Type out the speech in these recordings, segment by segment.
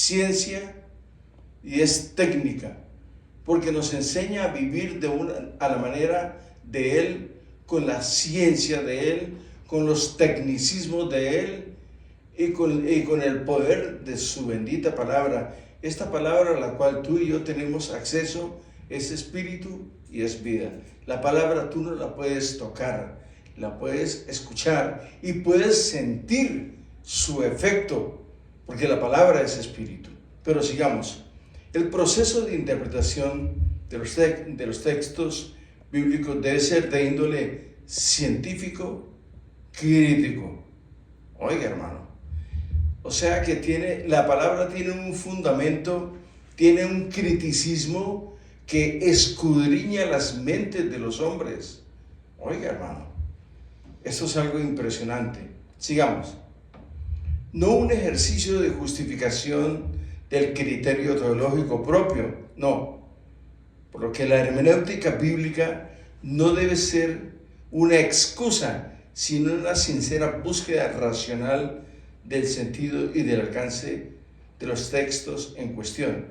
ciencia y es técnica, porque nos enseña a vivir a la manera de Él, con la ciencia de Él, con los tecnicismos de Él y con el poder de su bendita palabra. Esta palabra a la cual tú y yo tenemos acceso es espíritu y es vida. La palabra tú no la puedes tocar, la puedes escuchar y puedes sentir su efecto, porque la palabra es espíritu. Pero sigamos. El proceso de interpretación de los textos bíblicos debe ser de índole científico, crítico. Oiga, hermano. O sea que la palabra tiene un fundamento, tiene un criticismo que escudriña las mentes de los hombres. Oiga, hermano, esto es algo impresionante. Sigamos. No un ejercicio de justificación del criterio teológico propio, no. Por lo que la hermenéutica bíblica no debe ser una excusa, sino una sincera búsqueda racional del sentido y del alcance de los textos en cuestión.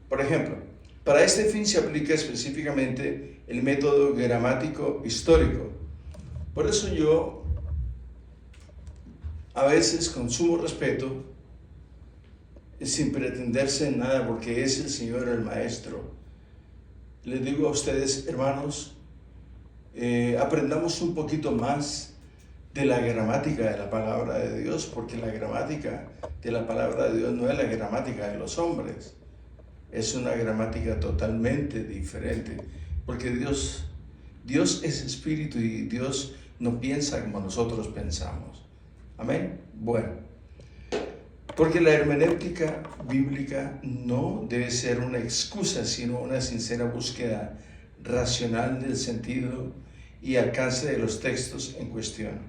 Por ejemplo, para este fin se aplica específicamente el método gramático histórico. Por eso yo a veces con sumo respeto, sin pretenderse en nada, porque es el Señor el Maestro, les digo a ustedes, hermanos, aprendamos un poquito más de la gramática de la palabra de Dios, porque la gramática de la palabra de Dios no es la gramática de los hombres, es una gramática totalmente diferente, porque Dios es espíritu y Dios no piensa como nosotros pensamos. Amén. Bueno, porque la hermenéutica bíblica no debe ser una excusa, sino una sincera búsqueda racional del sentido y alcance de los textos en cuestión.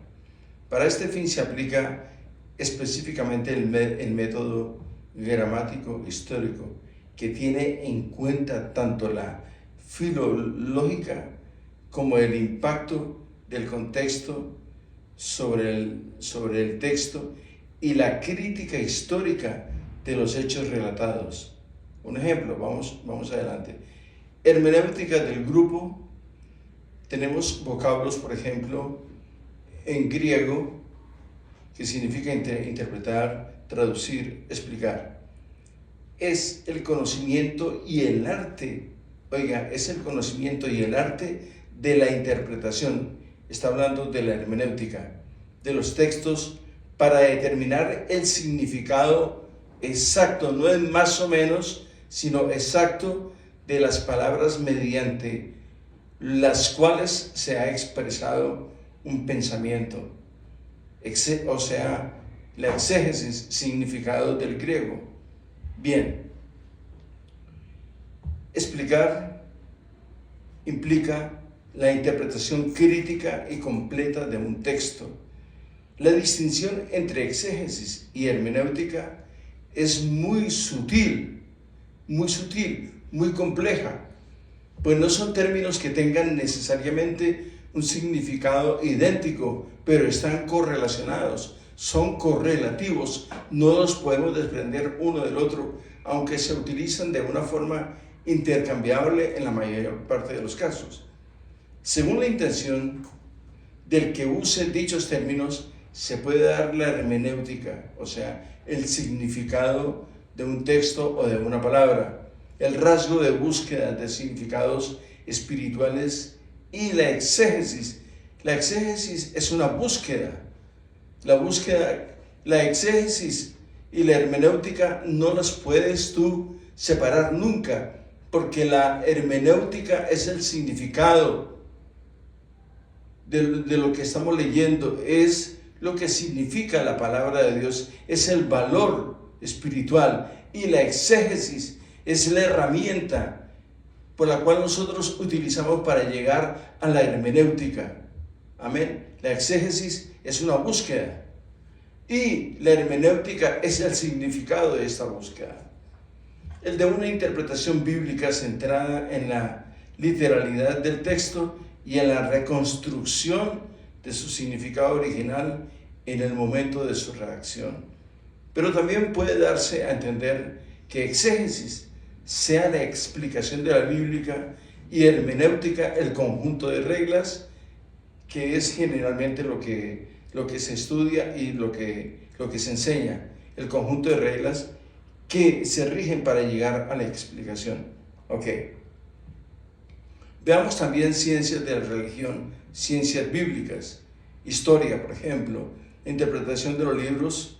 Para este fin se aplica específicamente el método gramático histórico, que tiene en cuenta tanto la filológica como el impacto del contexto sobre el texto y la crítica histórica de los hechos relatados. Un ejemplo, vamos adelante. Hermenéutica del grupo, tenemos vocablos, por ejemplo, en griego, que significa interpretar, traducir, explicar. Es el conocimiento y el arte, es el conocimiento y el arte de la interpretación. Está hablando de la hermenéutica, de los textos, para determinar el significado exacto, no es más o menos, sino exacto de las palabras mediante las cuales se ha expresado un pensamiento. O sea, la exégesis, significado del griego. Bien, explicar implica la interpretación crítica y completa de un texto. La distinción entre exégesis y hermenéutica es muy sutil, muy compleja, pues no son términos que tengan necesariamente un significado idéntico, pero están correlacionados, son correlativos, no los podemos desprender uno del otro, aunque se utilizan de una forma intercambiable en la mayor parte de los casos. Según la intención del que use dichos términos, se puede dar la hermenéutica, o sea, el significado de un texto o de una palabra, el rasgo de búsqueda de significados espirituales y la exégesis. La exégesis es una búsqueda. La exégesis y la hermenéutica no las puedes tú separar nunca, porque la hermenéutica es el significado de lo que estamos leyendo, es lo que significa la palabra de Dios, es el valor espiritual, y la exégesis es la herramienta por la cual nosotros utilizamos para llegar a la hermenéutica. Amén. La exégesis es una búsqueda y la hermenéutica es el significado de esta búsqueda. El de una interpretación bíblica centrada en la literalidad del texto y en la reconstrucción de su significado original en el momento de su redacción. pero también puede darse a entender que exégesis sea la explicación de la Biblia y hermenéutica el conjunto de reglas, que es generalmente lo que se estudia y lo que se enseña, el conjunto de reglas que se rigen para llegar a la explicación. Ok. Veamos también ciencias de la religión, ciencias bíblicas, historia, por ejemplo, interpretación de los libros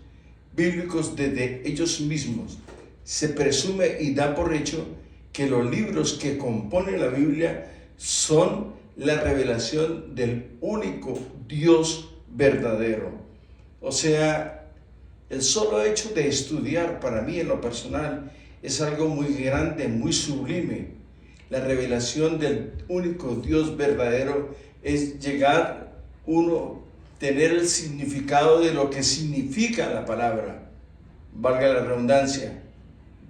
bíblicos desde ellos mismos. Se presume y da por hecho que los libros que componen la Biblia son la revelación del único Dios verdadero. O sea, el solo hecho de estudiar, para mí en lo personal, es algo muy grande, muy sublime. La revelación del único Dios verdadero es llegar tener el significado de lo que significa la palabra, valga la redundancia.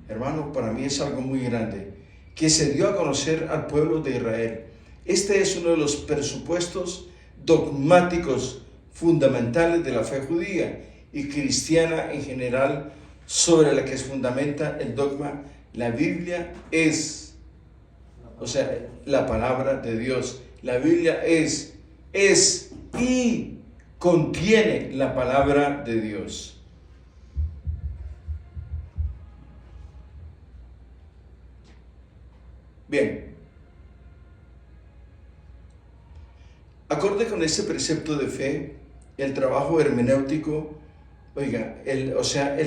Hermano, para mí es algo muy grande, que se dio a conocer al pueblo de Israel. Este es uno de los presupuestos dogmáticos fundamentales de la fe judía y cristiana en general, sobre la que se fundamenta el dogma. La Biblia es, o sea, la palabra de Dios. La Biblia es y contiene la palabra de Dios. Bien, acorde con este precepto de fe, el trabajo hermenéutico, el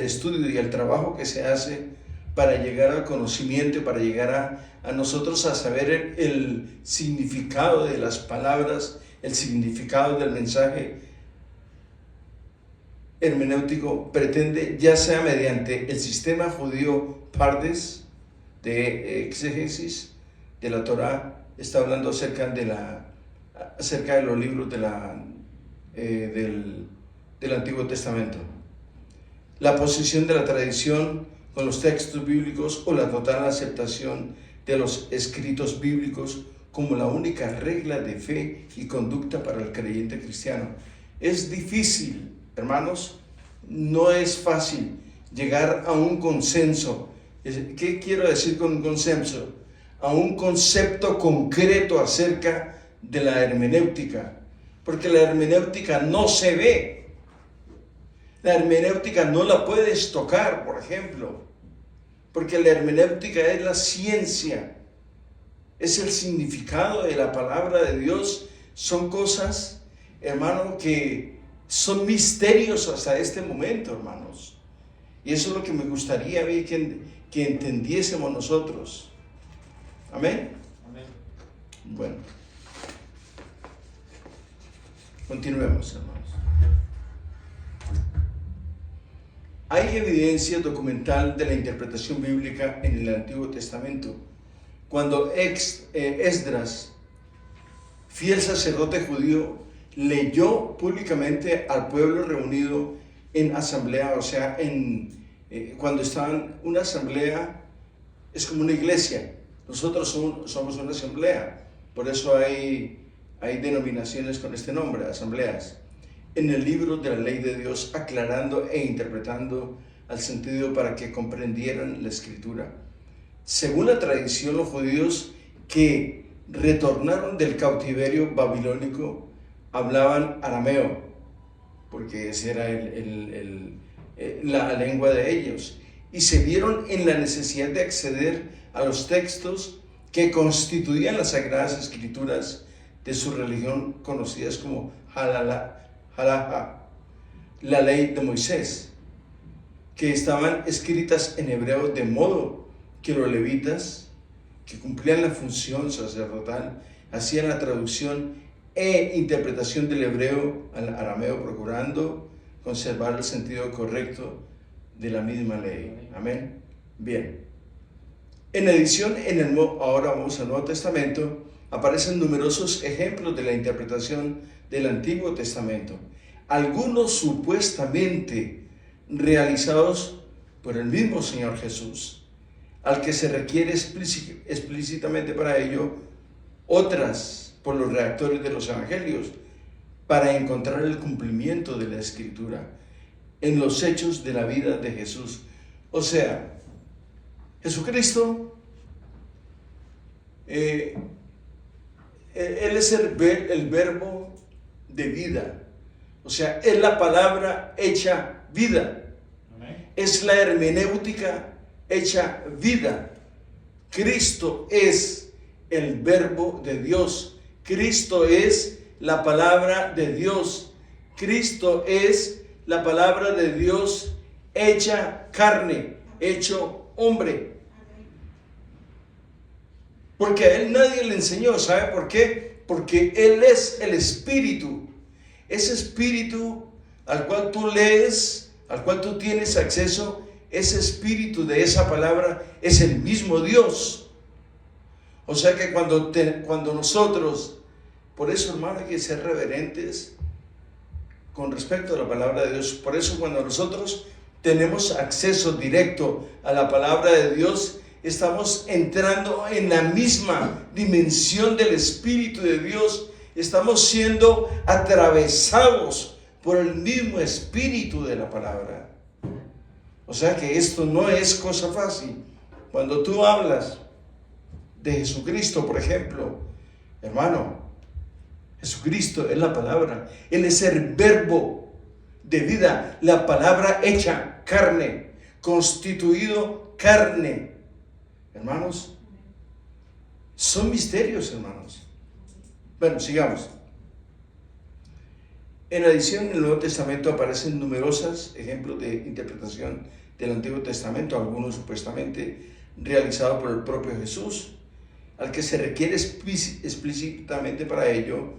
estudio y el trabajo que se hace para llegar al conocimiento, para llegar a nosotros a saber el significado de las palabras, el significado del mensaje hermenéutico, pretende, ya sea mediante el sistema judío Pardes de exégesis de la Torá, está hablando acerca de los libros del Antiguo Testamento, la posición de la tradición con los textos bíblicos o la total aceptación de los escritos bíblicos como la única regla de fe y conducta para el creyente cristiano. Es difícil, hermanos, no es fácil llegar a un consenso. ¿Qué quiero decir con un consenso? A un concepto concreto acerca de la hermenéutica, porque la hermenéutica no se ve. La hermenéutica no la puedes tocar, por ejemplo, porque la hermenéutica es la ciencia, es el significado de la palabra de Dios. Son cosas, hermano, que son misterios hasta este momento, hermanos. Y eso es lo que me gustaría que entendiésemos nosotros. Amén. Amén. Bueno, continuemos, hermanos. Hay evidencia documental de la interpretación bíblica en el Antiguo Testamento. Cuando Esdras, fiel sacerdote judío, leyó públicamente al pueblo reunido en asamblea, o sea, cuando estaban, una asamblea es como una iglesia. Nosotros somos una asamblea, por eso hay denominaciones con este nombre, asambleas. En el libro de la ley de Dios, aclarando e interpretando al sentido para que comprendieran la escritura. Según la tradición, los judíos que retornaron del cautiverio babilónico hablaban arameo, porque esa era la lengua de ellos, y se vieron en la necesidad de acceder a los textos que constituían las sagradas escrituras de su religión, conocidas como Halajá, la ley de Moisés, que estaban escritas en hebreo, de modo que los levitas, que cumplían la función sacerdotal, hacían la traducción e interpretación del hebreo al arameo, procurando conservar el sentido correcto de la misma ley. Amén. Bien. En edición, ahora vamos al Nuevo Testamento, aparecen numerosos ejemplos de la interpretación del Antiguo Testamento, algunos supuestamente realizados por el mismo Señor Jesús, al que se requiere explícitamente para ello, otras por los redactores de los evangelios, para encontrar el cumplimiento de la Escritura. en los hechos de la vida de Jesús. O sea, Jesucristo, Él es el verbo de vida. O sea, es la palabra hecha vida. Amén. Es la hermenéutica hecha vida. Cristo es el verbo de Dios. Cristo es la palabra de Dios. Cristo es la palabra de Dios hecha carne, hecho hombre. Porque a Él nadie le enseñó. ¿Sabe por qué? Porque Él es el Espíritu. Ese Espíritu al cual tú lees, al cual tú tienes acceso, ese Espíritu de esa palabra es el mismo Dios. O sea que cuando nosotros, por eso, hermano, hay que ser reverentes con respecto a la palabra de Dios. Por eso cuando nosotros tenemos acceso directo a la palabra de Dios, estamos entrando en la misma dimensión del Espíritu de Dios. Estamos siendo atravesados por el mismo Espíritu de la palabra. O sea que esto no es cosa fácil. Cuando tú hablas de Jesucristo, por ejemplo, hermano, Jesucristo es la palabra. Él es el verbo de vida, la palabra hecha carne, constituido carne. Hermanos, son misterios, hermanos. Bueno, sigamos. En adición, en el Nuevo Testamento aparecen numerosos ejemplos de interpretación del Antiguo Testamento, algunos supuestamente realizados por el propio Jesús, al que se requiere explícitamente para ello,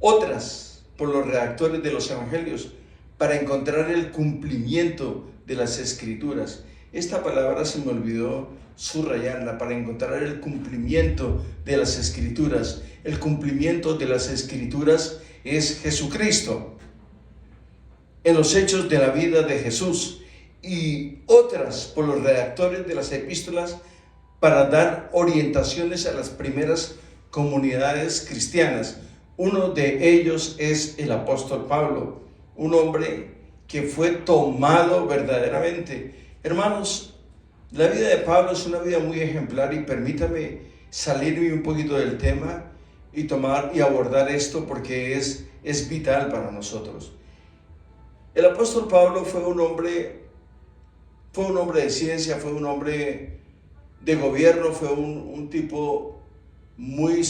otras por los redactores de los Evangelios, para encontrar el cumplimiento de las Escrituras. Esta palabra se me olvidó subrayarla, para encontrar el cumplimiento de las Escrituras. El cumplimiento de las Escrituras es Jesucristo, en los hechos de la vida de Jesús, y otras por los redactores de las epístolas para dar orientaciones a las primeras comunidades cristianas. Uno de ellos es el apóstol Pablo, un hombre que fue tomado verdaderamente. Hermanos, la vida de Pablo es una vida muy ejemplar, y permítame salirme un poquito del tema y tomar y abordar esto porque es vital para nosotros. El apóstol Pablo fue un hombre de ciencia, fue un hombre de gobierno, fue un tipo muy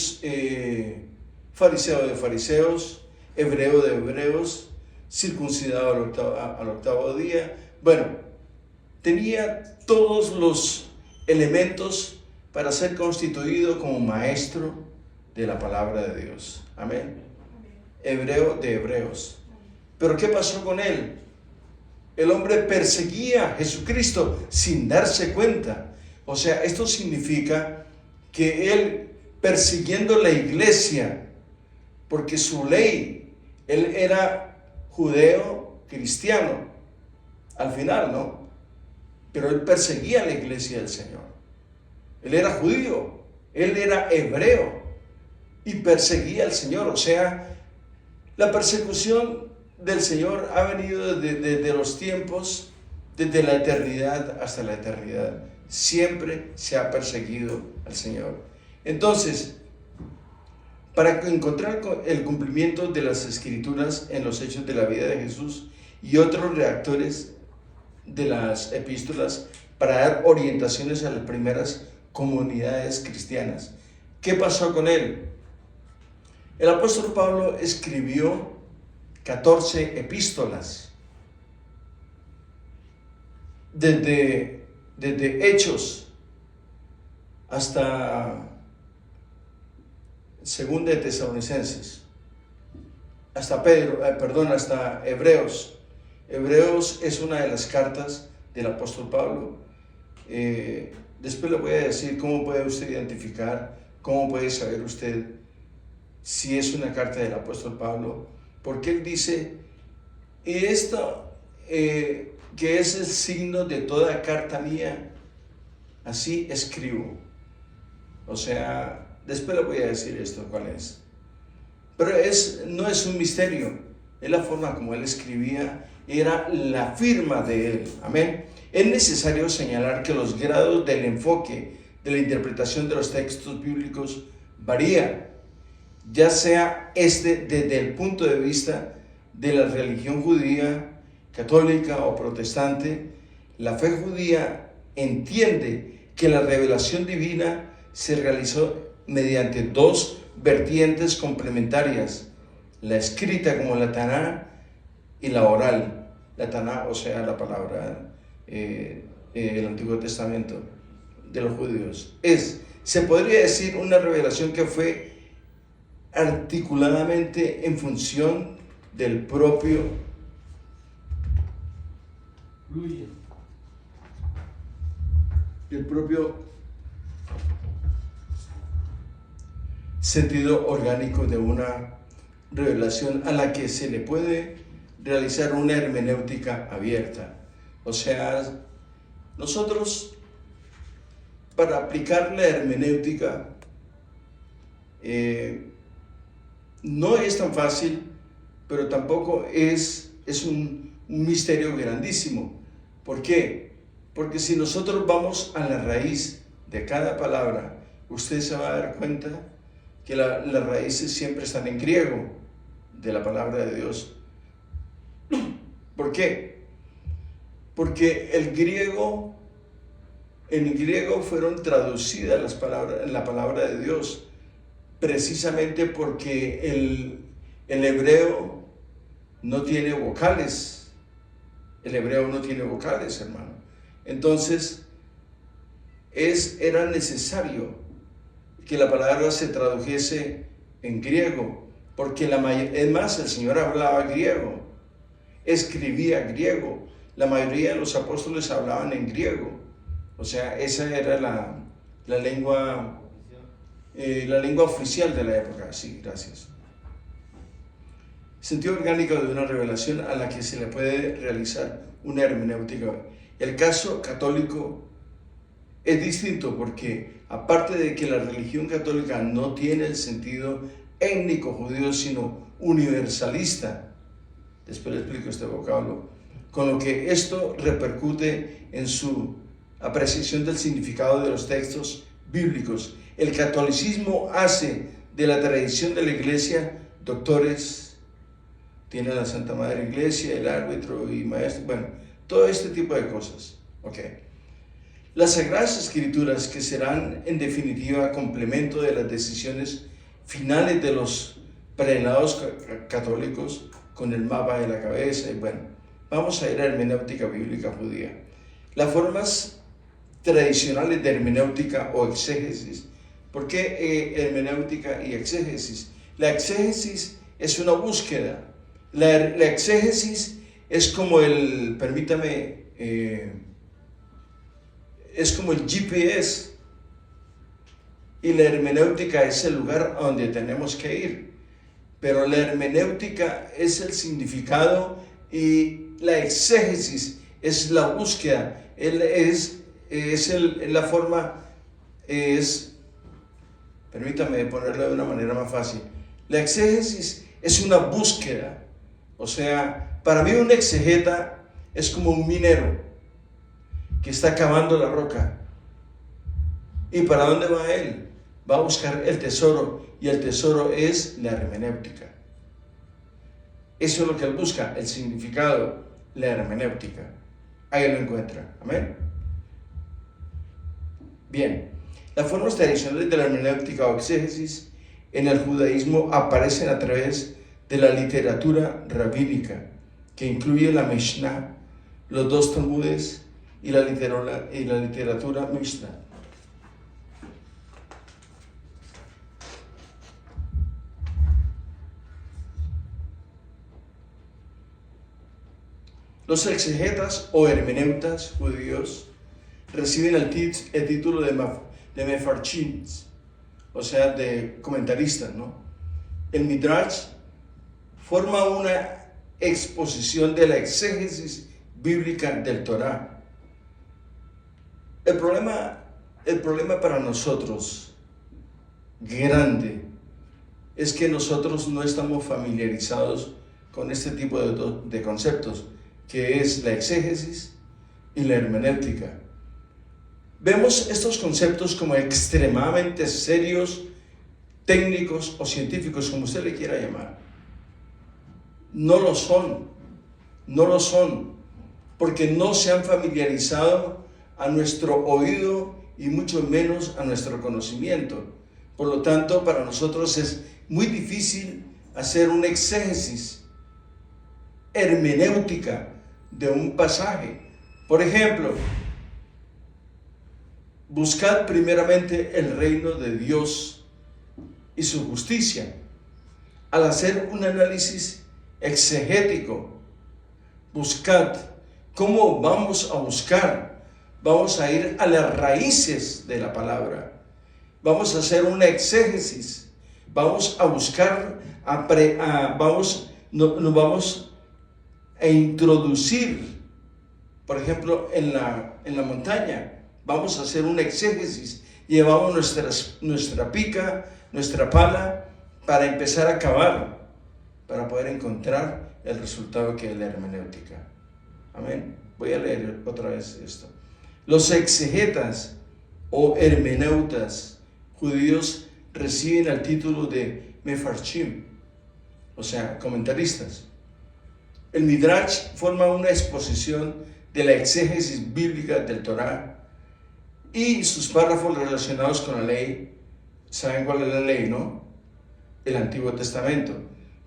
fariseo de fariseos, hebreo de hebreos, circuncidado al octavo día. Bueno, tenía todos los elementos para ser constituido como maestro de la palabra de Dios. Amén. Hebreo de hebreos. Pero ¿qué pasó con él? El hombre perseguía a Jesucristo sin darse cuenta. O sea, esto significa que él, persiguiendo la iglesia, porque su ley, él era judeo cristiano, al final, ¿no? Pero él perseguía a la iglesia del Señor. Él era judío, él era hebreo y perseguía al Señor. O sea, la persecución del Señor ha venido desde los tiempos, desde la eternidad hasta la eternidad. Siempre se ha perseguido al Señor. Entonces, para encontrar el cumplimiento de las Escrituras en los hechos de la vida de Jesús y otros redactores de las epístolas, para dar orientaciones a las primeras comunidades cristianas. ¿Qué pasó con él? El apóstol Pablo escribió 14 epístolas. Desde Hechos hasta Segunda de Tesalonicenses, hasta hasta Hebreos. Hebreos es una de las cartas del apóstol Pablo. Después le voy a decir cómo puede usted identificar, cómo puede saber usted si es una carta del apóstol Pablo, porque él dice, y esto que es el signo de toda carta mía, así escribo. O sea, después le voy a decir esto, cuál es. Pero no es un misterio, es la forma como él escribía era la firma de él. Amén. Es necesario señalar que los grados del enfoque de la interpretación de los textos bíblicos varían, ya sea desde el punto de vista de la religión judía, católica o protestante. La fe judía entiende que la revelación divina se realizó mediante dos vertientes complementarias: la escrita como la Taná y la oral. La Taná, o sea, la palabra el Antiguo Testamento de los judíos. Se podría decir, una revelación que fue articuladamente en función del propio sentido orgánico de una revelación a la que se le puede realizar una hermenéutica abierta. O sea, nosotros, para aplicar la hermenéutica, no es tan fácil, pero tampoco es un misterio grandísimo. ¿Por qué? Porque si nosotros vamos a la raíz de cada palabra, usted se va a dar cuenta que las raíces siempre están en griego de la palabra de Dios. ¿Por qué? Porque en griego fueron traducidas las palabras, la palabra de Dios, precisamente porque el hebreo no tiene vocales. El hebreo no tiene vocales, hermano. Entonces, era necesario que la palabra se tradujese en griego, porque es más, el Señor hablaba griego, escribía griego. La mayoría de los apóstoles hablaban en griego. O sea, esa era la lengua oficial de la época. Sí, gracias. Sentido orgánico de una revelación a la que se le puede realizar una hermenéutica. El caso católico es distinto porque, aparte de que la religión católica no tiene el sentido étnico judío, sino universalista, después le explico este vocablo, con lo que esto repercute en su apreciación del significado de los textos bíblicos. El catolicismo hace de la tradición de la Iglesia doctores, tiene la Santa Madre Iglesia, el árbitro y maestro, bueno, todo este tipo de cosas. Okay. Las Sagradas Escrituras, que serán en definitiva complemento de las decisiones finales de los prelados católicos, con el mapa de la cabeza, y bueno, vamos a ir a hermenéutica bíblica judía. Las formas tradicionales de hermenéutica o exégesis. ¿Por qué hermenéutica y exégesis? La exégesis es una búsqueda. La exégesis es como es como el GPS, y la hermenéutica es el lugar a donde tenemos que ir. Pero la hermenéutica es el significado y la exégesis es la búsqueda, permítame ponerlo de una manera más fácil. La exégesis es una búsqueda. O sea, para mí un exegeta es como un minero que está cavando la roca. ¿Y para dónde va él? Va a buscar el tesoro, y el tesoro es la hermenéutica. Eso es lo que él busca, el significado, la hermenéutica. Ahí lo encuentra. Amén. Bien, las formas tradicionales de la hermenéutica o exégesis en el judaísmo aparecen a través de la literatura rabínica, que incluye la Mishnah, los dos Talmudes y la literatura Mishnah. Los exegetas o hermeneutas judíos reciben el título de mefarshim, o sea, de comentaristas, ¿no? El Midrash forma una exposición de la exégesis bíblica del Torá. El problema para nosotros, grande, es que nosotros no estamos familiarizados con este tipo de conceptos. que es la exégesis y la hermenéutica. Vemos estos conceptos como extremadamente serios, técnicos o científicos, como usted le quiera llamar. No lo son, porque no se han familiarizado a nuestro oído y mucho menos a nuestro conocimiento. Por lo tanto, para nosotros es muy difícil hacer una exégesis hermenéutica de un pasaje. Por ejemplo, buscad primeramente el reino de Dios y su justicia. Al hacer un análisis exegético, buscad. ¿Cómo vamos a buscar? Vamos a ir a las raíces de la palabra. Vamos a hacer una exégesis. Vamos a buscar, nos vamos a introducir, por ejemplo, en la montaña. Vamos a hacer una exégesis. Llevamos nuestra pica, nuestra pala, para empezar a cavar, para poder encontrar el resultado que es la hermenéutica. Amén. Voy a leer otra vez esto. Los exegetas o hermeneutas judíos reciben el título de mefarshim, o sea, comentaristas. El Midrash forma una exposición de la exégesis bíblica del Torá y sus párrafos relacionados con la ley. ¿Saben cuál es la ley, no? El Antiguo Testamento.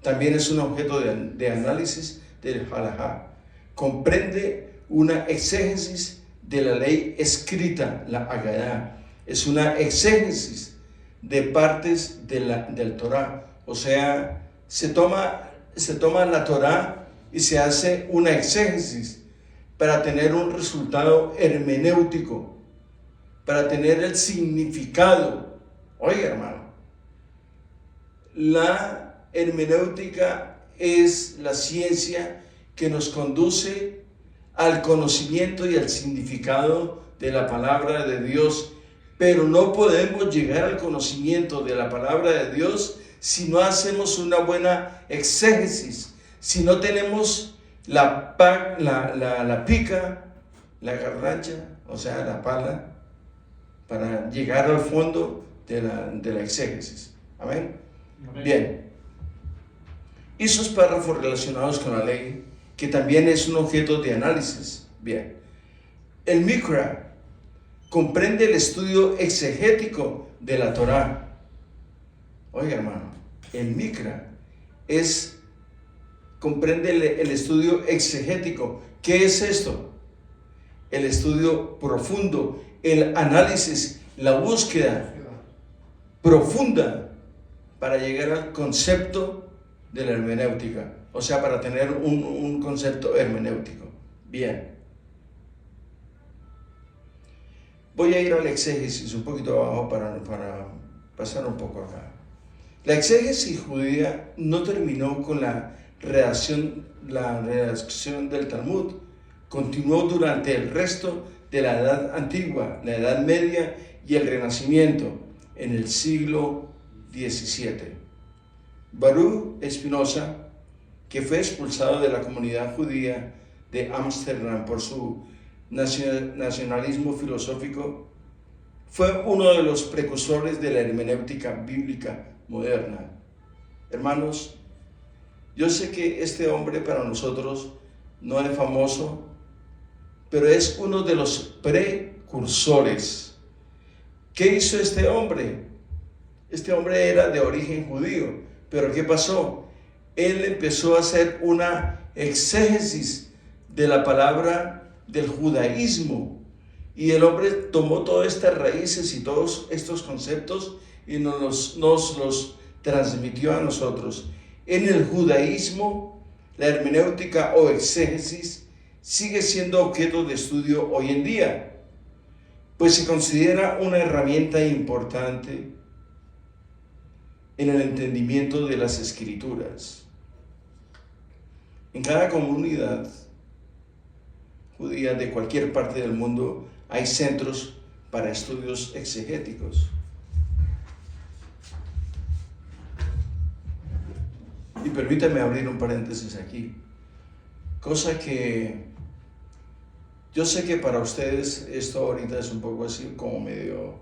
También es un objeto de análisis del halajá. Comprende una exégesis de la ley escrita, la Agadá. Es una exégesis de partes del Torá. O sea, se toma la Torá y se hace una exégesis para tener un resultado hermenéutico, para tener el significado. Oiga, hermano, la hermenéutica es la ciencia que nos conduce al conocimiento y al significado de la palabra de Dios, pero no podemos llegar al conocimiento de la palabra de Dios si no hacemos una buena exégesis, si no tenemos la pica, la garracha, o sea, la pala, para llegar al fondo de la exégesis. Amén. Amén. Bien. Y sus párrafos relacionados con la ley, que también es un objeto de análisis. Bien. El Mikra comprende el estudio exegético de la Torá. Oiga, hermano, el Mikra comprende el estudio exegético. ¿Qué es esto? El estudio profundo, el análisis, la búsqueda profunda para llegar al concepto de la hermenéutica, o sea, para tener un concepto hermenéutico. Bien. Voy a ir a la exégesis un poquito abajo para pasar un poco acá. La exégesis judía no terminó con la redacción del Talmud. Continuó durante el resto de la Edad Antigua, la Edad Media y el Renacimiento en el siglo XVII. Baruch Spinoza, que fue expulsado de la comunidad judía de Ámsterdam por su nacionalismo filosófico, fue uno de los precursores de la hermenéutica bíblica moderna. Hermanos, yo sé que este hombre para nosotros no es famoso, pero es uno de los precursores. ¿Qué hizo este hombre? Este hombre era de origen judío, pero ¿qué pasó? Él empezó a hacer una exégesis de la palabra del judaísmo, y el hombre tomó todas estas raíces y todos estos conceptos y nos los transmitió a nosotros. En el judaísmo, la hermenéutica o exégesis sigue siendo objeto de estudio hoy en día, pues se considera una herramienta importante en el entendimiento de las Escrituras. En cada comunidad judía de cualquier parte del mundo hay centros para estudios exegéticos. Y permítame abrir un paréntesis aquí. Cosa que yo sé que para ustedes esto ahorita es un poco así como medio,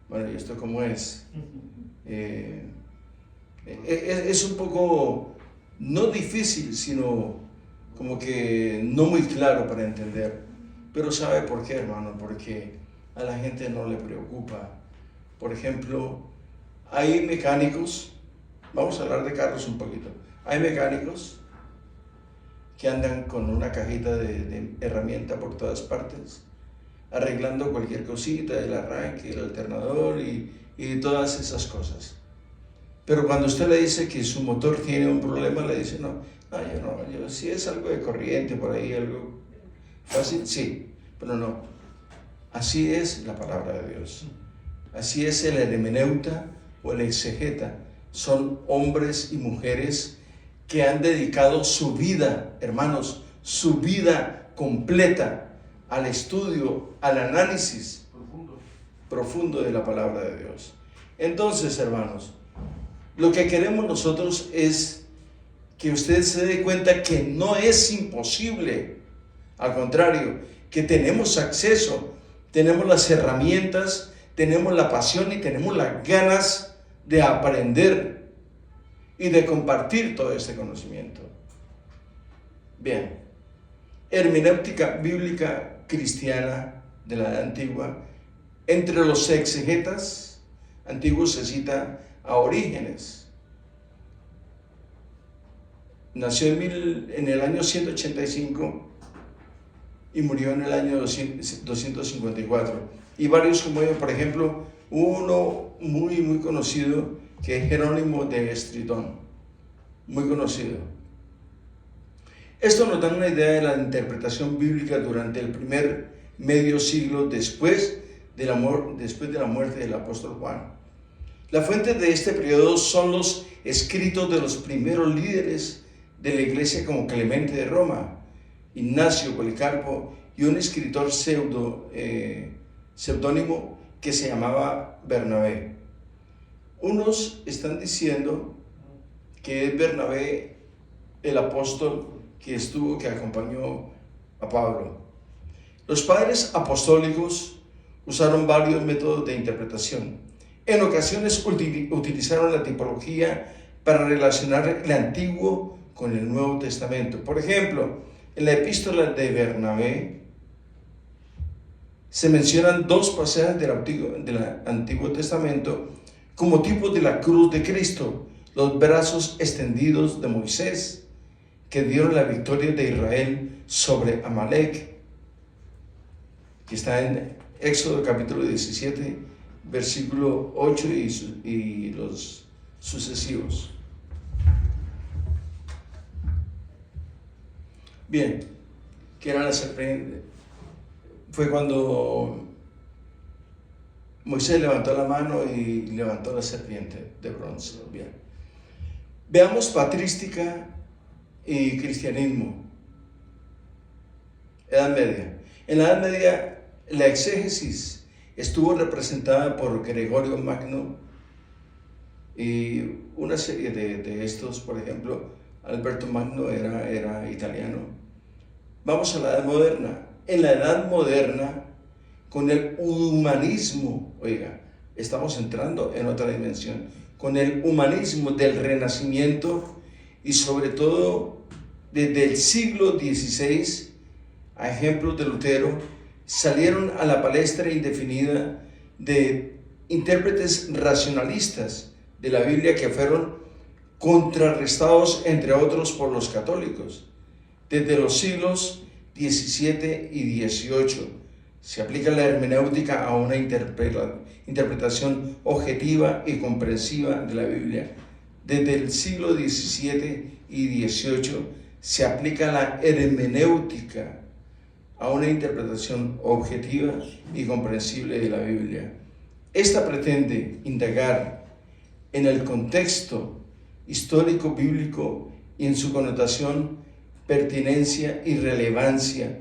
bueno, ¿y esto cómo es? Es un poco, no difícil, sino como que no muy claro para entender. Pero ¿sabe por qué, hermano? Porque a la gente no le preocupa. Por ejemplo, hay mecánicos, vamos a hablar de carros un poquito, hay mecánicos que andan con una cajita de herramienta por todas partes, arreglando cualquier cosita, el arranque, el alternador y todas esas cosas. Pero cuando usted le dice que su motor tiene un problema, le dice, no, yo si es algo de corriente por ahí, algo fácil, sí, pero no. Así es la palabra de Dios. Así es el hermeneuta o el exegeta. Son hombres y mujeres que han dedicado su vida, hermanos, su vida completa al estudio, al análisis profundo de la palabra de Dios. Entonces, hermanos, lo que queremos nosotros es que usted se dé cuenta que no es imposible, al contrario, que tenemos acceso, tenemos las herramientas, tenemos la pasión y tenemos las ganas de aprender y de compartir todo este conocimiento. Bien, hermenéutica bíblica cristiana de la Edad Antigua. Entre los exegetas antiguos se cita a Orígenes. Nació en el año 185 y murió en el año 254. Y varios como ellos, por ejemplo, uno muy conocido que es Jerónimo de Estridón, muy conocido. Esto nos da una idea de la interpretación bíblica durante el primer medio siglo después de la muerte del apóstol Juan. La fuente de este periodo son los escritos de los primeros líderes de la iglesia como Clemente de Roma, Ignacio, Policarpo y un escritor seudónimo que se llamaba Bernabé. Unos están diciendo que es Bernabé el apóstol que acompañó a Pablo. Los padres apostólicos usaron varios métodos de interpretación. En ocasiones utilizaron la tipología para relacionar el Antiguo con el Nuevo Testamento. Por ejemplo, en la epístola de Bernabé se mencionan dos pasajes del Antiguo Testamento como tipos de la cruz de Cristo, los brazos extendidos de Moisés, que dieron la victoria de Israel sobre Amalek, que está en Éxodo capítulo 17, versículo 8 y los sucesivos. Bien, que era la serpiente. Fue cuando Moisés levantó la mano y levantó la serpiente de bronce. Bien. Veamos patrística y cristianismo. Edad Media. En la Edad Media, la exégesis estuvo representada por Gregorio Magno y una serie de estos, por ejemplo, Alberto Magno era italiano. Vamos a la Edad Moderna. En la Edad Moderna, con el humanismo, oiga, estamos entrando en otra dimensión, con el humanismo del Renacimiento y sobre todo desde el siglo XVI, a ejemplo de Lutero, salieron a la palestra indefinida de intérpretes racionalistas de la Biblia que fueron contrarrestados, entre otros, por los católicos. Desde los siglos XVII y XVIII se aplica la hermenéutica a una interpretación objetiva y comprensiva de la Biblia. Desde el siglo XVII y XVIII se aplica la hermenéutica a una interpretación objetiva y comprensible de la Biblia. Esta pretende indagar en el contexto histórico bíblico y en su connotación, pertinencia y relevancia,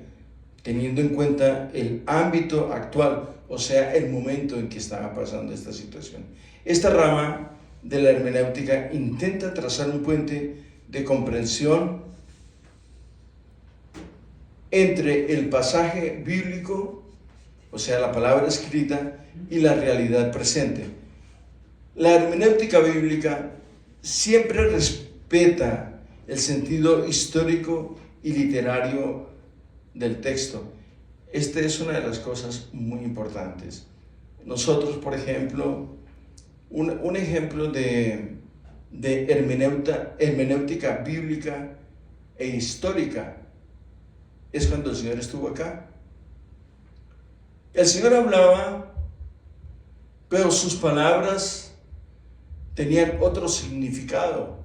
teniendo en cuenta el ámbito actual, o sea, el momento en que estaba pasando esta situación. Esta rama de la hermenéutica intenta trazar un puente de comprensión entre el pasaje bíblico, o sea, la palabra escrita, y la realidad presente. La hermenéutica bíblica siempre respeta el sentido histórico y literario del texto. Esta es una de las cosas muy importantes. Nosotros, por ejemplo, un ejemplo de hermenéutica bíblica e histórica es cuando el Señor estuvo acá. El Señor hablaba, pero sus palabras tenían otro significado.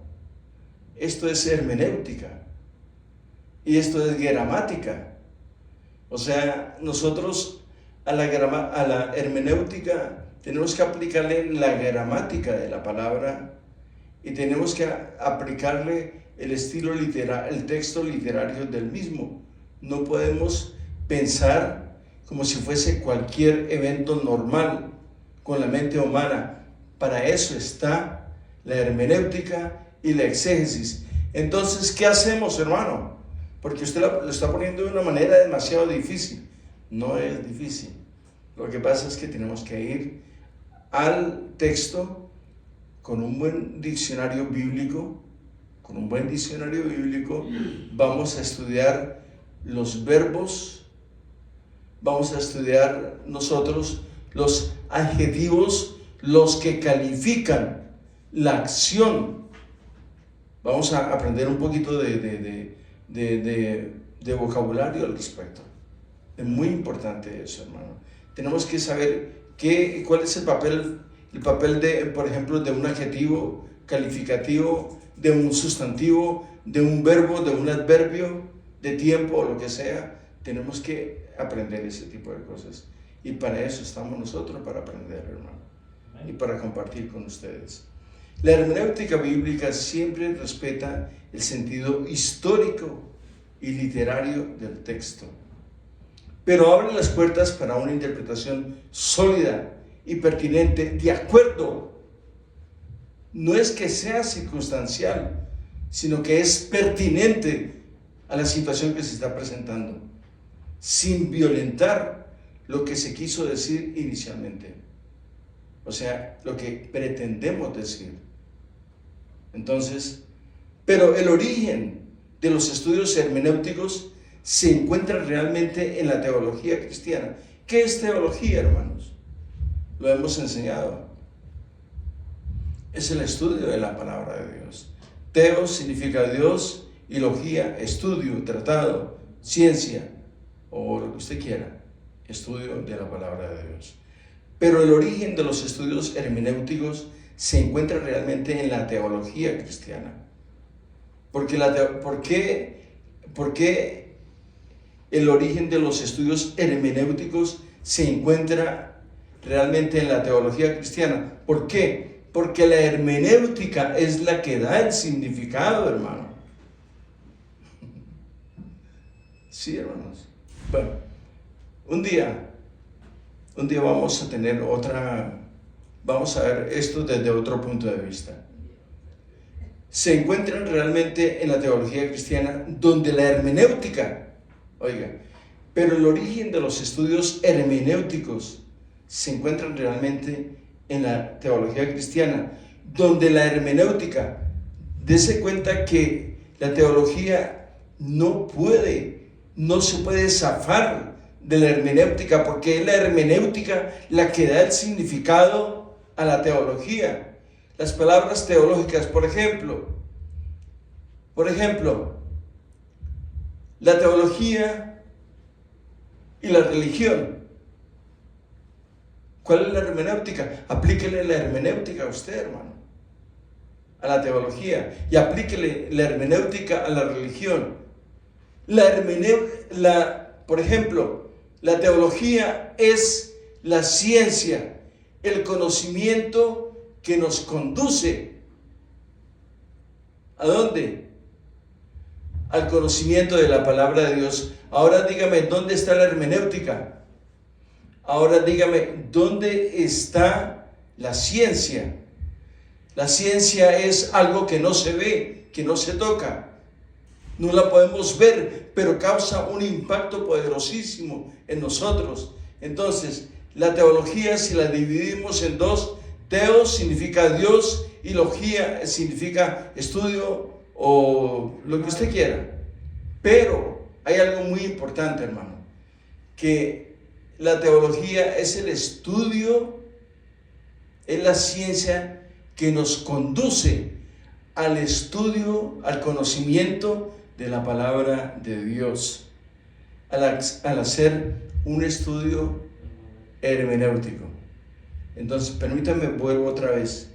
Esto es hermenéutica y esto es gramática. O sea, nosotros a la hermenéutica tenemos que aplicarle la gramática de la palabra y tenemos que aplicarle el estilo literario, el texto literario del mismo. No podemos pensar como si fuese cualquier evento normal con la mente humana. Para eso está la hermenéutica y la exégesis. Entonces, ¿qué hacemos, hermano? Porque usted lo está poniendo de una manera demasiado difícil. No es difícil. Lo que pasa es que tenemos que ir al texto con un buen diccionario bíblico. Con un buen diccionario bíblico vamos a estudiar los verbos, vamos a estudiar nosotros los adjetivos, los que califican la acción. Vamos a aprender un poquito de vocabulario al respecto. Es muy importante eso, hermano. Tenemos que saber cuál es el papel de, por ejemplo, de un adjetivo calificativo, de un sustantivo, de un verbo, de un adverbio, de tiempo o lo que sea. Tenemos que aprender ese tipo de cosas. Y para eso estamos nosotros, para aprender, hermano. Y para compartir con ustedes. La hermenéutica bíblica siempre respeta el sentido histórico y literario del texto, pero abre las puertas para una interpretación sólida y pertinente de acuerdo. No es que sea circunstancial, sino que es pertinente a la situación que se está presentando, sin violentar lo que se quiso decir inicialmente. O sea, lo que pretendemos decir. Entonces, pero el origen de los estudios hermenéuticos se encuentra realmente en la teología cristiana. ¿Qué es teología, hermanos? Lo hemos enseñado. Es el estudio de la palabra de Dios. Teos significa Dios y logía, estudio, tratado, ciencia o lo que usted quiera. Estudio de la palabra de Dios. Pero el origen de los estudios hermenéuticos se encuentra realmente en la teología cristiana. ¿Por qué el origen de los estudios hermenéuticos se encuentra realmente en la teología cristiana? ¿Por qué? Porque la hermenéutica es la que da el significado, hermano. Sí, hermanos. Bueno, un día vamos a ver esto desde otro punto de vista. Se encuentran realmente en la teología cristiana, donde la hermenéutica, pero el origen de los estudios hermenéuticos se encuentran realmente en la teología cristiana, donde la hermenéutica, dése cuenta que la teología no se puede zafar de la hermenéutica, porque es la hermenéutica la que da el significado a la teología. Las palabras teológicas, por ejemplo, la teología y la religión. ¿Cuál es la hermenéutica? Aplíquele la hermenéutica a usted, hermano, a la teología, y aplíquele la hermenéutica a la religión. Por ejemplo, la teología es la ciencia, el conocimiento que nos conduce ¿a dónde? Al conocimiento de la palabra de Dios. Ahora dígame, ¿dónde está la hermenéutica? Ahora dígame, ¿dónde está la ciencia? La ciencia es algo que no se ve, que no se toca. no la podemos ver, pero causa un impacto poderosísimo en nosotros. Entonces, la teología, si la dividimos en dos, teos significa Dios y logía significa estudio o lo que usted quiera. Pero hay algo muy importante, hermano, que la teología es el estudio, es la ciencia que nos conduce al estudio, al conocimiento de la palabra de Dios, al hacer un estudio hermenéutico. Entonces, permítanme, vuelvo otra vez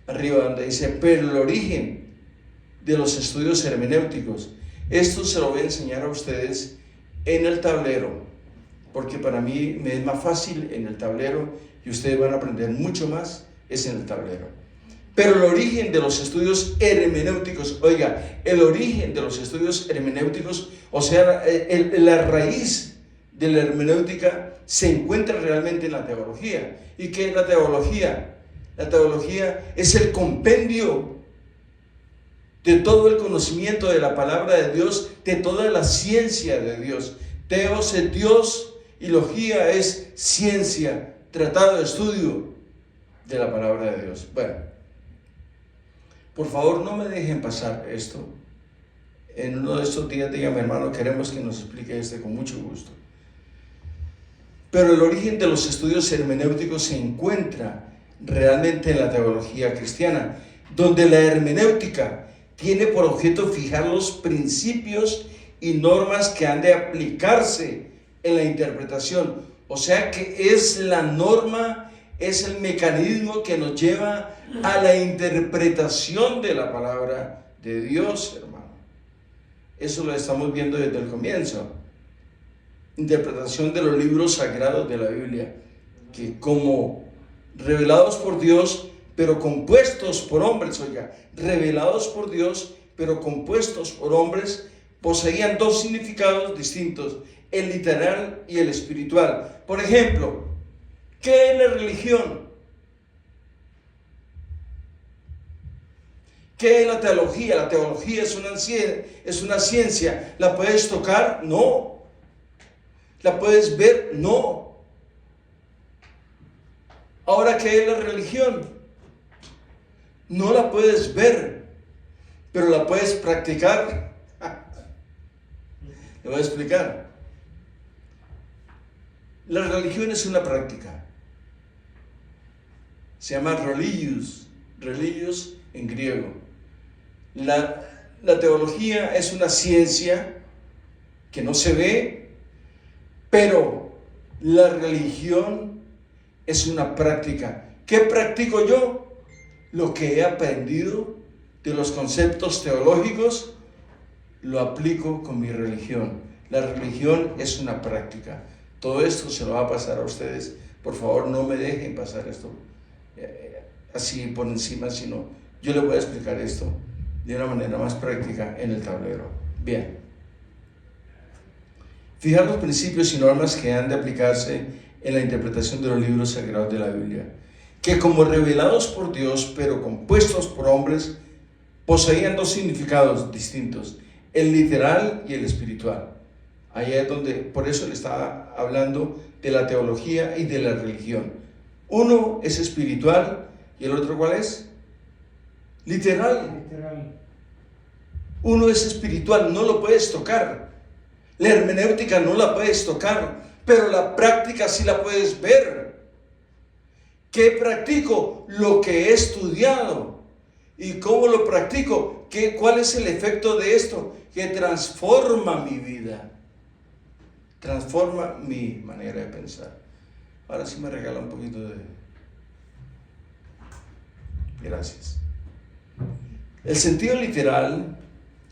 arriba donde dice, pero el origen de los estudios hermenéuticos, esto se lo voy a enseñar a ustedes en el tablero, porque para mí me es más fácil en el tablero y ustedes van a aprender mucho más es en el tablero. Pero el origen de los estudios hermenéuticos, oiga, el origen de los estudios hermenéuticos, o sea, la raíz de la hermenéutica se encuentra realmente en la teología. ¿Y qué es la teología? La teología es el compendio de todo el conocimiento de la palabra de Dios, de toda la ciencia de Dios. Teos es Dios y logía es ciencia, tratado de estudio de la palabra de Dios. Bueno, por favor no me dejen pasar esto. En uno de estos días dígame, hermano, queremos que nos explique con mucho gusto. Pero el origen de los estudios hermenéuticos se encuentra realmente en la teología cristiana, donde la hermenéutica tiene por objeto fijar los principios y normas que han de aplicarse en la interpretación. O sea que es la norma, es el mecanismo que nos lleva a la interpretación de la palabra de Dios, hermano. Eso lo estamos viendo desde el comienzo. Interpretación de los libros sagrados de la Biblia, que como revelados por Dios, pero compuestos por hombres, oiga, revelados por Dios, pero compuestos por hombres, poseían dos significados distintos, el literal y el espiritual. Por ejemplo, ¿qué es la religión? ¿Qué es la teología? La teología es una ciencia. ¿La puedes tocar? No. ¿La puedes ver? No. Ahora, ¿qué es la religión? No la puedes ver, pero la puedes practicar. Le voy a explicar. La religión es una práctica. Se llama religios en griego. La teología es una ciencia que no se ve, pero la religión es una práctica. ¿Qué practico yo? Lo que he aprendido de los conceptos teológicos, lo aplico con mi religión. La religión es una práctica. Todo esto se lo va a pasar a ustedes. Por favor, no me dejen pasar esto así por encima, sino yo les voy a explicar esto de una manera más práctica en el tablero. Bien. Fijar los principios y normas que han de aplicarse en la interpretación de los libros sagrados de la Biblia, que como revelados por Dios, pero compuestos por hombres, poseían dos significados distintos, el literal y el espiritual. Ahí es donde, por eso le estaba hablando de la teología y de la religión. Uno es espiritual y el otro, ¿cuál es? Literal. Uno es espiritual, no lo puedes tocar. La hermenéutica no la puedes tocar, pero la práctica sí la puedes ver. ¿Qué practico? Lo que he estudiado. ¿Y cómo lo practico? ¿Cuál es el efecto de esto? Que transforma mi vida. Transforma mi manera de pensar. Ahora sí me regala un poquito de... Gracias. El sentido literal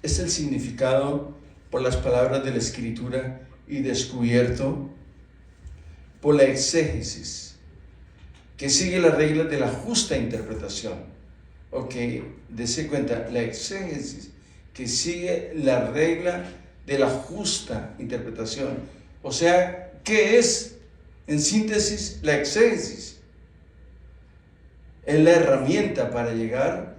es el significado por las palabras de la Escritura y descubierto por la exégesis, que sigue las reglas de la justa interpretación. Ok, dése cuenta, la exégesis, que sigue la regla de la justa interpretación. O sea, ¿qué es? En síntesis, la exégesis es la herramienta para llegar,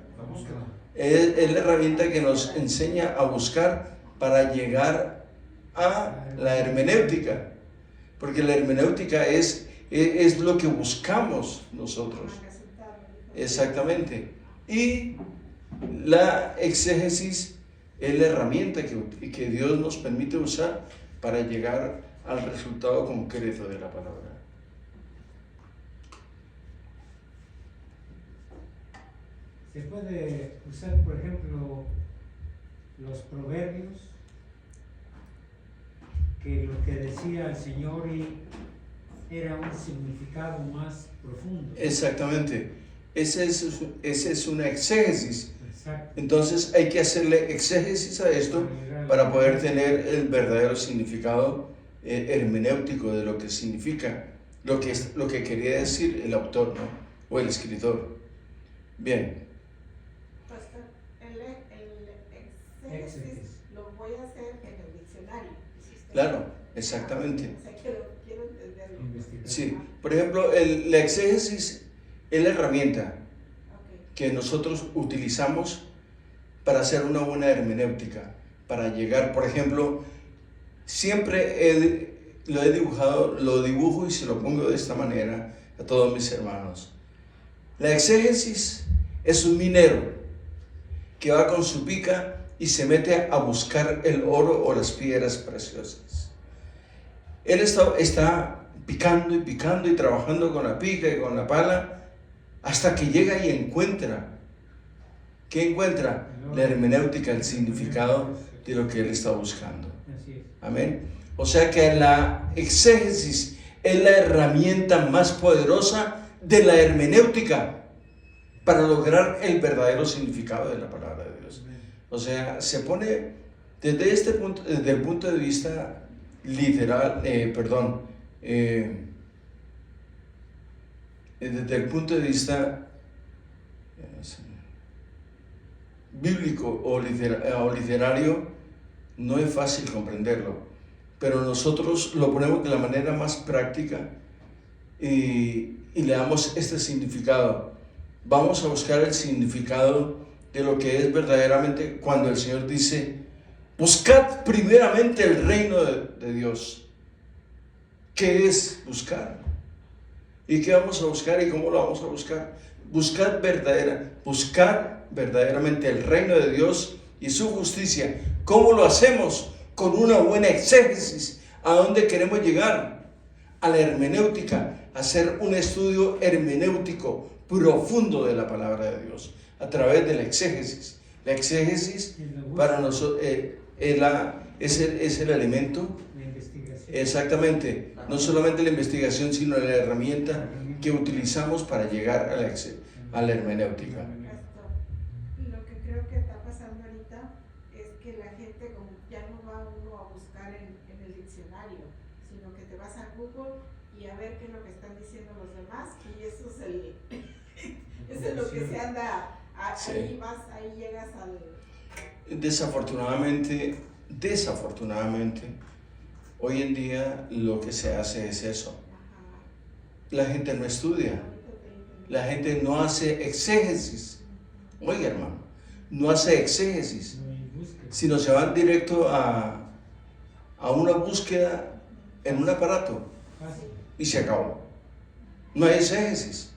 es la herramienta que nos enseña a buscar para llegar a la hermenéutica, porque la hermenéutica es lo que buscamos nosotros. Exactamente. Y la exégesis es la herramienta que Dios nos permite usar para llegar al resultado concreto de la palabra. Se puede usar, por ejemplo, los proverbios, que lo que decía el Señor era un significado más profundo. Exactamente. Esa es una exégesis. Exacto. Entonces hay que hacerle exégesis a esto para poder tener el verdadero significado hermenéutico de lo que significa, lo que quería decir el autor, ¿no? O el escritor. Bien. Pastor, el exégesis lo voy a hacer en el diccionario. Claro, exactamente. O sea, quiero entenderlo. Sí, por ejemplo, la exégesis es la herramienta que nosotros utilizamos para hacer una buena hermenéutica, para llegar, por ejemplo, siempre lo dibujo y se lo pongo de esta manera a todos mis hermanos. La exégesis es un minero que va con su pica y se mete a buscar el oro o las piedras preciosas. Él está picando y picando y trabajando con la pica y con la pala hasta que llega y encuentra. ¿Qué encuentra? La hermenéutica, el significado de lo que él está buscando. Amén. O sea que la exégesis es la herramienta más poderosa de la hermenéutica para lograr el verdadero significado de la palabra de Dios. O sea, se pone desde el punto de vista literal, desde el punto de vista bíblico o literario, no es fácil comprenderlo, pero nosotros lo ponemos de la manera más práctica y le damos este significado. Vamos a buscar el significado de lo que es verdaderamente cuando el Señor dice: buscad primeramente el reino de Dios. ¿Qué es buscar? ¿Y qué vamos a buscar y cómo lo vamos a buscar? Buscar verdaderamente el reino de Dios y su justicia. ¿Cómo lo hacemos? Con una buena exégesis. ¿A dónde queremos llegar? A la hermenéutica, a hacer un estudio hermenéutico profundo de la palabra de Dios a través de la exégesis. La exégesis para nosotros es el elemento. La investigación. Exactamente, no solamente la investigación, sino la herramienta que utilizamos para llegar a la hermenéutica. Pastor, lo que creo que está pasando ahorita es que la gente como ya no va uno a buscar en el diccionario, sino que te vas a Google y a ver qué es lo que están diciendo los demás, y eso es lo que se anda, Sí. ahí llegas al... Desafortunadamente, hoy en día lo que se hace es eso. La gente no estudia, la gente no hace exégesis. Oiga, hermano, no hace exégesis, sino se van directo a una búsqueda en un aparato y se acabó. No hay exégesis.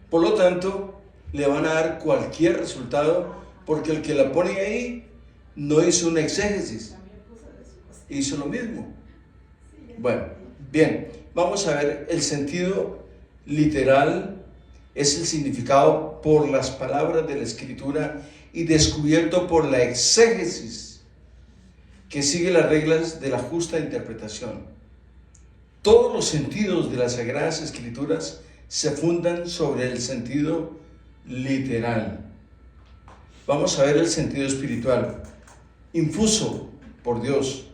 Por lo tanto, le van a dar cualquier resultado porque el que la pone ahí no hizo una exégesis, hizo lo mismo. Bueno, bien, vamos a ver el sentido literal. Es el significado por las palabras de la Escritura y descubierto por la exégesis, que sigue las reglas de la justa interpretación. Todos los sentidos de las Sagradas Escrituras se fundan sobre el sentido literal. Vamos a ver el sentido espiritual, infuso por Dios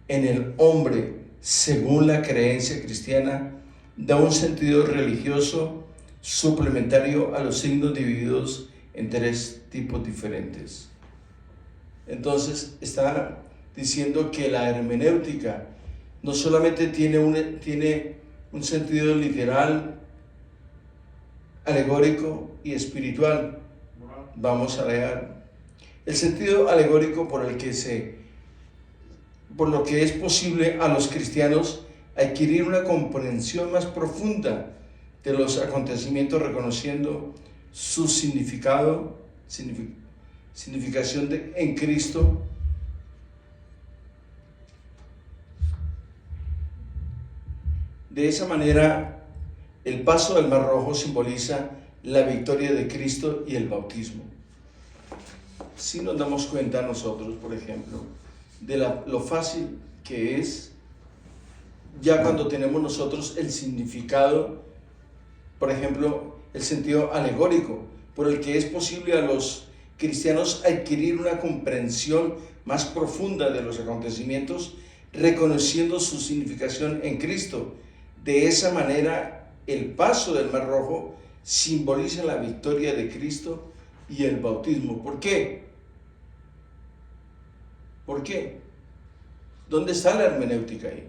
en el hombre según la creencia cristiana, da un sentido religioso suplementario a los signos divididos en 3 tipos diferentes. Entonces está diciendo que la hermenéutica no solamente tiene un sentido literal, alegórico y espiritual. Vamos a leer el sentido alegórico por el que se por lo que es posible a los cristianos adquirir una comprensión más profunda de los acontecimientos, reconociendo su significación en Cristo. De esa manera, el paso del Mar Rojo simboliza la victoria de Cristo y el bautismo. Si nos damos cuenta nosotros, por ejemplo, de lo fácil que es, ya cuando tenemos nosotros el significado, por ejemplo, el sentido alegórico, por el que es posible a los cristianos adquirir una comprensión más profunda de los acontecimientos, reconociendo su significación en Cristo. De esa manera, el paso del Mar Rojo simboliza la victoria de Cristo y el bautismo. ¿Por qué? ¿Por qué? ¿Dónde está la hermenéutica ahí?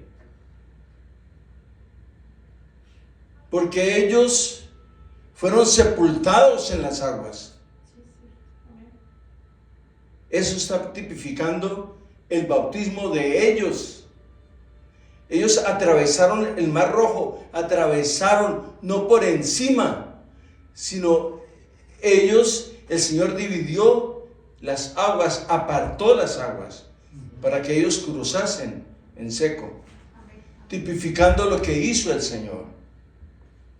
Porque ellos fueron sepultados en las aguas. Eso está tipificando el bautismo de ellos. Ellos atravesaron el Mar Rojo, atravesaron no por encima, sino ellos, el Señor dividió las aguas, apartó las aguas para que ellos cruzasen en seco, tipificando lo que hizo el Señor.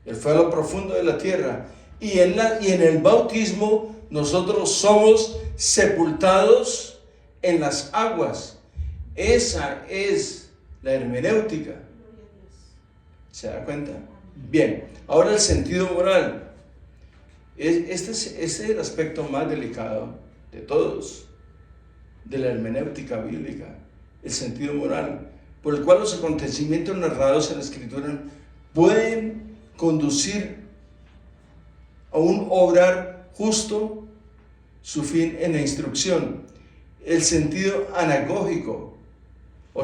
Él fue a lo profundo de la tierra y en el bautismo nosotros somos sepultados en las aguas. Esa es la hermenéutica. ¿Se da cuenta? Bien, ahora el sentido moral. Este es el aspecto más delicado de todos, de la hermenéutica bíblica, el sentido moral, por el cual los acontecimientos narrados en la Escritura pueden conducir a un obrar justo, su fin en la instrucción. El sentido anagógico, o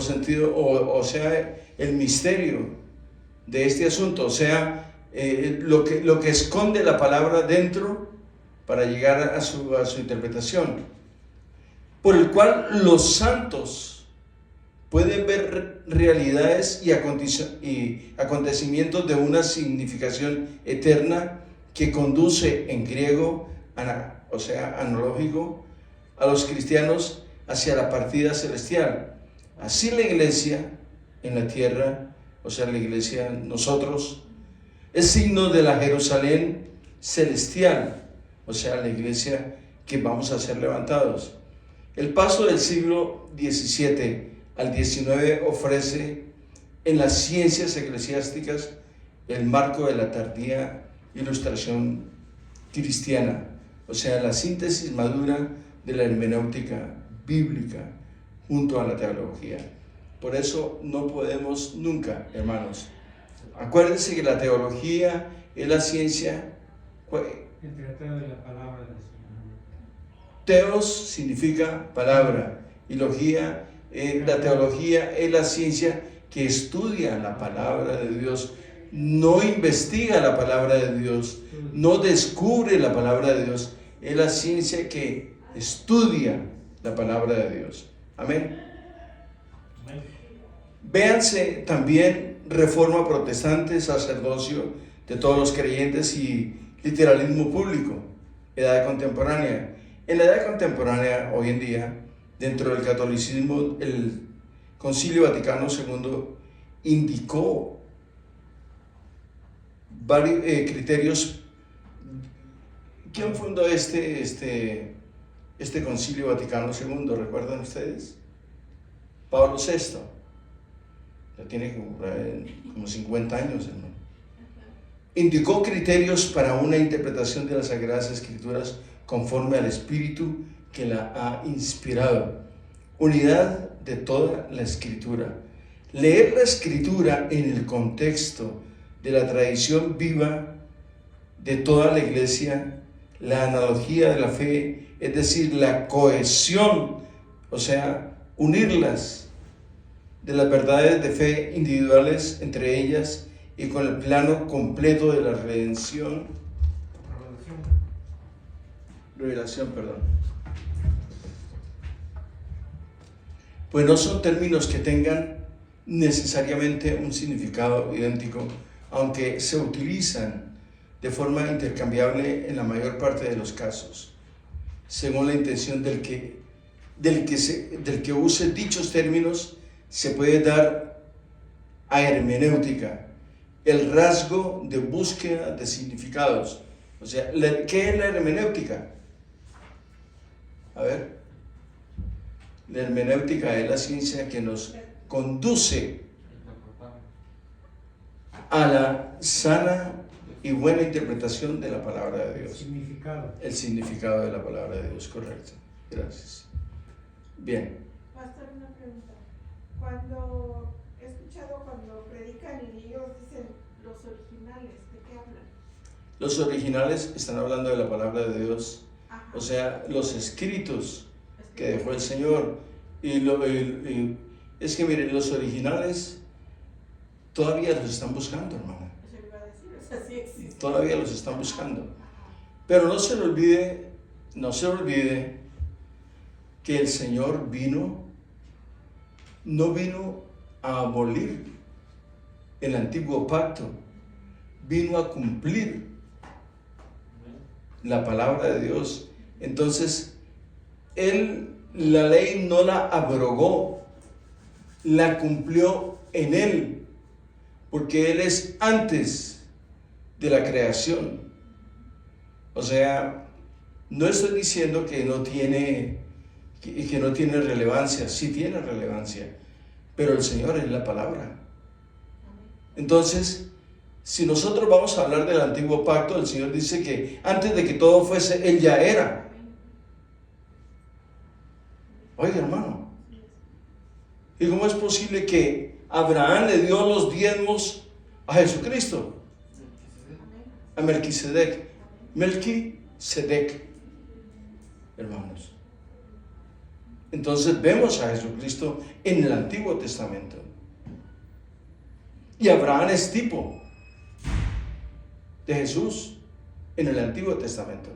sea, el misterio de este asunto, o sea, lo que esconde la palabra dentro para llegar a su interpretación, por el cual los santos pueden ver realidades y acontecimientos de una significación eterna que conduce en griego, o sea, analógico, a los cristianos hacia la partida celestial. Así la iglesia en la tierra, o sea, la iglesia, nosotros, es signo de la Jerusalén celestial, o sea, la iglesia que vamos a ser levantados. El paso del siglo XVII al XIX ofrece en las ciencias eclesiásticas el marco de la tardía ilustración cristiana, o sea, la síntesis madura de la hermenéutica bíblica junto a la teología. Por eso no podemos nunca, hermanos. Acuérdense que la teología es la ciencia. El tratado de la palabra del Señor. Teos significa palabra y logía, la teología es la ciencia que estudia la palabra de Dios, no investiga la palabra de Dios, no descubre la palabra de Dios, es la ciencia que estudia la palabra de Dios. Amén. Véanse también Reforma Protestante, sacerdocio de todos los creyentes y literalismo público, edad contemporánea. En la edad contemporánea, hoy en día, dentro del catolicismo, el Concilio Vaticano II indicó varios criterios. ¿Quién fundó este Concilio Vaticano II? ¿Recuerdan ustedes? Pablo VI. Ya tiene como 50 años, hermano. Indicó criterios para una interpretación de las Sagradas Escrituras conforme al Espíritu que la ha inspirado. Unidad de toda la Escritura. Leer la Escritura en el contexto de la tradición viva de toda la Iglesia, la analogía de la fe, es decir, la cohesión, o sea, unirlas de las verdades de fe individuales entre ellas y con el plano completo de la revelación, pues no son términos que tengan necesariamente un significado idéntico, aunque se utilizan de forma intercambiable en la mayor parte de los casos, según la intención del que use dichos términos. Se puede dar a hermenéutica, el rasgo de búsqueda de significados. O sea, ¿qué es la hermenéutica? A ver, la hermenéutica es la ciencia que nos conduce a la sana y buena interpretación de la palabra de Dios. Significado. El significado de la palabra de Dios, correcto. Gracias. Bien. Pastor, una pregunta. Cuando he escuchado cuando predican y ellos dicen los originales, ¿de qué hablan? Los originales están hablando de la palabra de Dios, Ajá. o sea, los escritos que dejó el Señor. Y es que miren, los originales todavía los están buscando, hermana. Eso iba a decir, o sea, sí existe. Todavía los están buscando. Ajá. Pero no se le olvide que el Señor no vino a abolir el antiguo pacto, vino a cumplir la palabra de Dios. Entonces, la ley no la abrogó, la cumplió en Él, porque Él es antes de la creación. O sea, no estoy diciendo que no tiene relevancia, sí tiene relevancia, pero el Señor es la palabra. Entonces, si nosotros vamos a hablar del antiguo pacto, el Señor dice que antes de que todo fuese, Él ya era. Oiga, hermano, ¿y cómo es posible que Abraham le dio los diezmos a Jesucristo? A Melquisedec. Melquisedec, hermanos. Entonces vemos a Jesucristo en el Antiguo Testamento. Y Abraham es tipo de Jesús en el Antiguo Testamento.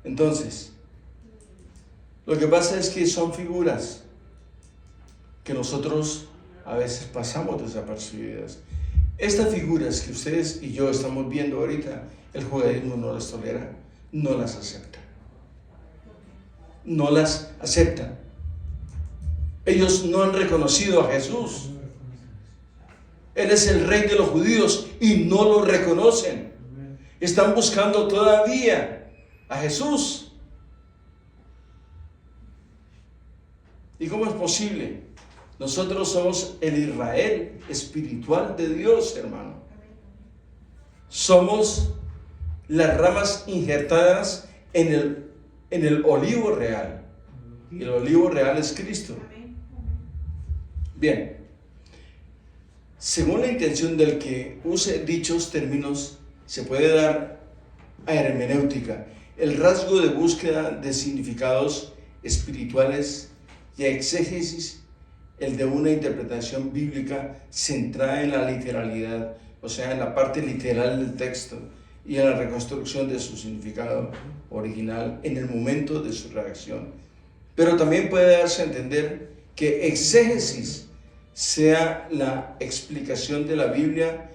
Entonces, lo que pasa es que son figuras que nosotros a veces pasamos desapercibidas. Estas figuras que ustedes y yo estamos viendo ahorita, el judaísmo no las tolera, no las acepta. No las aceptan. Ellos no han reconocido a Jesús. Él es el rey de los judíos y no lo reconocen. Están buscando todavía a Jesús. ¿Y cómo es posible? Nosotros somos el Israel espiritual de Dios, hermano. Somos las ramas injertadas en el olivo real. Y el olivo real es Cristo. Bien. Según la intención del que use dichos términos, se puede dar a hermenéutica, el rasgo de búsqueda de significados espirituales, y a exégesis, el de una interpretación bíblica centrada en la literalidad, o sea, en la parte literal del texto y en la reconstrucción de su significado original en el momento de su redacción. Pero también puede darse a entender que exégesis sea la explicación de la Biblia,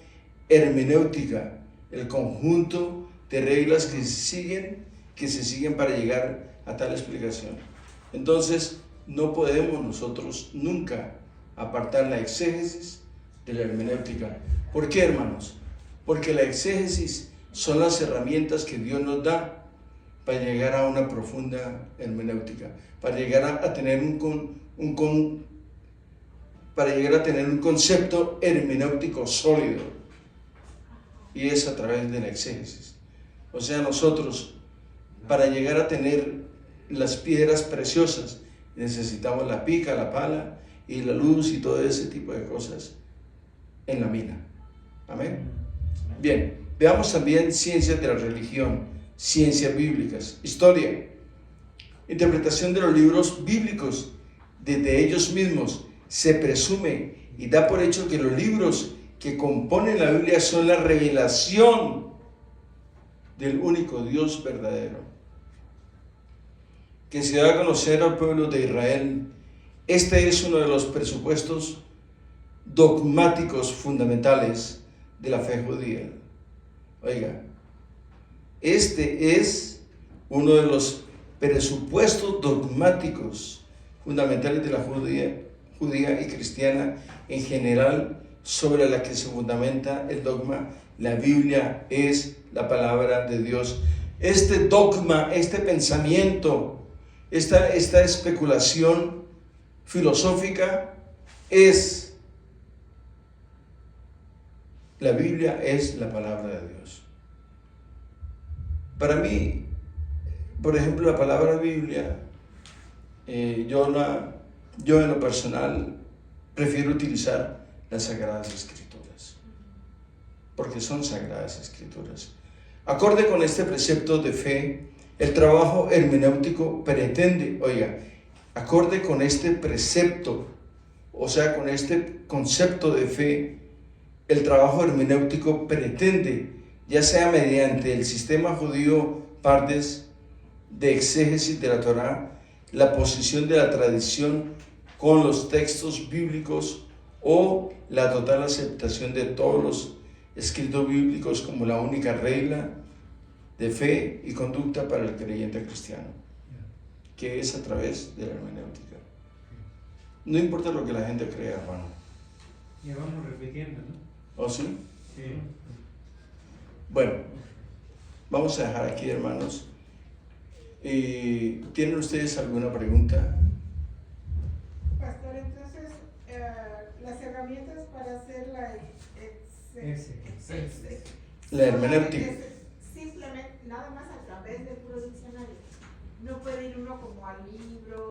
hermenéutica, el conjunto de reglas que se siguen para llegar a tal explicación. Entonces, no podemos nosotros nunca apartar la exégesis de la hermenéutica. ¿Por qué, hermanos? Porque la exégesis son las herramientas que Dios nos da para llegar a una profunda hermenéutica, para llegar a tener un concepto hermenéutico sólido, y es a través de la exégesis. O sea, nosotros, para llegar a tener las piedras preciosas, necesitamos la pica, la pala y la luz y todo ese tipo de cosas en la mina. Amén. Bien, veamos también ciencias de la religión, ciencias bíblicas, historia, interpretación de los libros bíblicos. Desde ellos mismos se presume y da por hecho que los libros que componen la Biblia son la revelación del único Dios verdadero, que se da a conocer al pueblo de Israel Este es uno de los presupuestos dogmáticos fundamentales de la fe judía. Oiga, este es uno de los presupuestos dogmáticos fundamentales de la judía y cristiana en general, sobre la que se fundamenta el dogma. La Biblia es la palabra de Dios. Este dogma, este pensamiento, esta especulación filosófica es, la Biblia es la palabra de Dios. Para mí, por ejemplo, la palabra Biblia, yo en lo personal prefiero utilizar las Sagradas Escrituras, porque son Sagradas Escrituras. Acorde con este precepto de fe, el trabajo hermenéutico pretende, acorde con este precepto, o sea, con este concepto de fe, el trabajo hermenéutico pretende, ya sea mediante el sistema judío Pardes de exégesis de la Torá, la posición de la tradición con los textos bíblicos o la total aceptación de todos los escritos bíblicos como la única regla de fe y conducta para el creyente cristiano, que es a través de la hermenéutica. No importa lo que la gente crea, hermano. Ya vamos repitiendo, ¿no? ¿Oh, sí? Sí. Bueno, vamos a dejar aquí, hermanos. ¿Tienen ustedes alguna pregunta? Pastor, entonces, las herramientas para hacer la hermenéutica. Simplemente, nada más a través del puro diccionario. No puede ir uno como al libro.